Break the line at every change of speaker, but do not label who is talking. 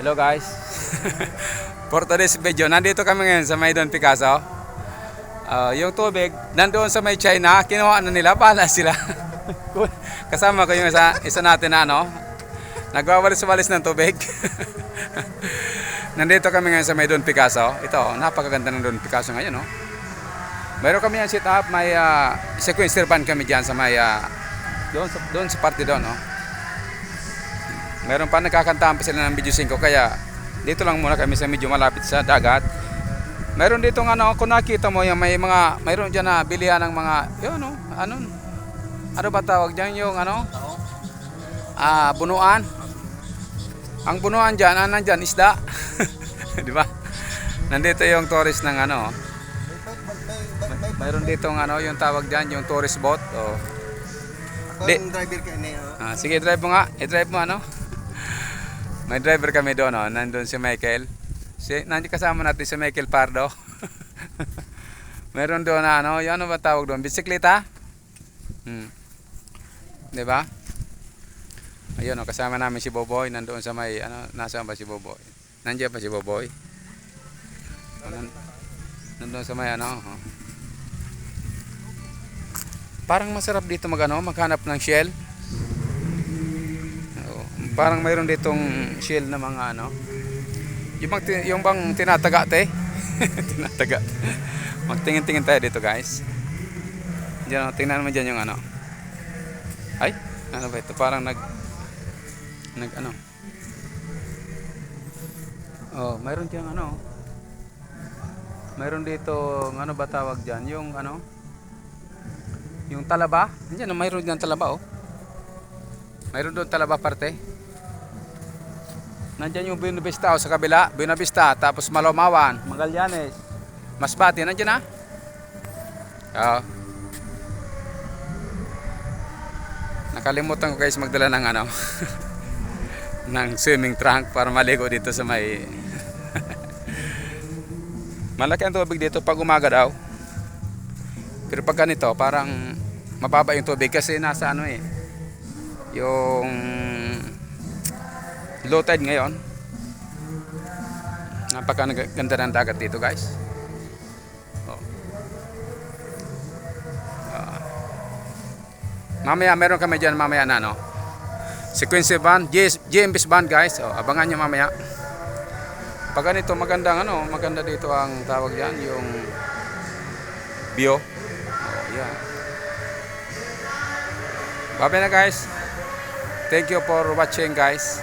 Hello guys. For today's video, nandito kami ngayon sa may Don Picasso. Yung tubig, nandoon sa may China, kinuha na nila, bahala sila. Kasama ko yung isa natin na nagwawalis-walis ng tubig. Nandito kami ngayon sa may Don Picasso. Ito, napakaganda ng Don Picasso ngayon. Mayroon kami yung sit up, may sequencer band kami dyan sa may, doon sa party doon. Meron pa nagkakantahan pa sila ng video 5 kaya dito lang muna kami sa medyo malapit sa dagat. Meron dito kung nakita mo yung mayroon diyan na bilihan ng mga ano ba tawag diyan yung bunuan. Ang bunuan diyan, nandiyan isda. Di ba? Nandito yung tourist ng mayroon dito yung tawag diyan yung tourist boat.
Ang driver ka niya.
Sige, drive mo nga. I-drive mo May driver kami doon, nandun si Michael. Nandiyan kasama natin si Michael Pardo. Meron doon yung ba tawag doon? Bisikleta? Di ba? Ayun, kasama namin si Boboy. Nandoon sa may, nasaan ba si Boboy? Nandiyan pa si Boboy. Nandoon sa may Parang masarap dito maghanap ng shell. Parang mayroon ditong shell na mga yung bang tinataga tinataga. Magtingin-tingin tayo dito guys. Diyan, tingnan naman dyan yung ay, ano ba ito? Parang mayroon dyan mayroon dito ba tawag dyan? Yung talaba. Diyan, mayroon dyan talaba mayroon doon talaba parte. Nandiyan yung Buenavista sa kabila, Buenavista, tapos Malomawan, Magallanes, Masbate, nandiyan Nakalimutan ko guys magdala ng ng swimming trunk para maligo dito sa may malaki ang tubig dito pag umaga daw. Pero pag ganito, parang mababa yung tubig kasi nasa yung low tide ngayon. Napakaganda ng dagat dito guys. Mamaya meron kami dyan mamaya sequence band, GMB's band guys. Abangan nyo mamaya. Pag ganito maganda dito ang tawag yan, yung view. Yeah. Bye na guys. Thank you for watching guys.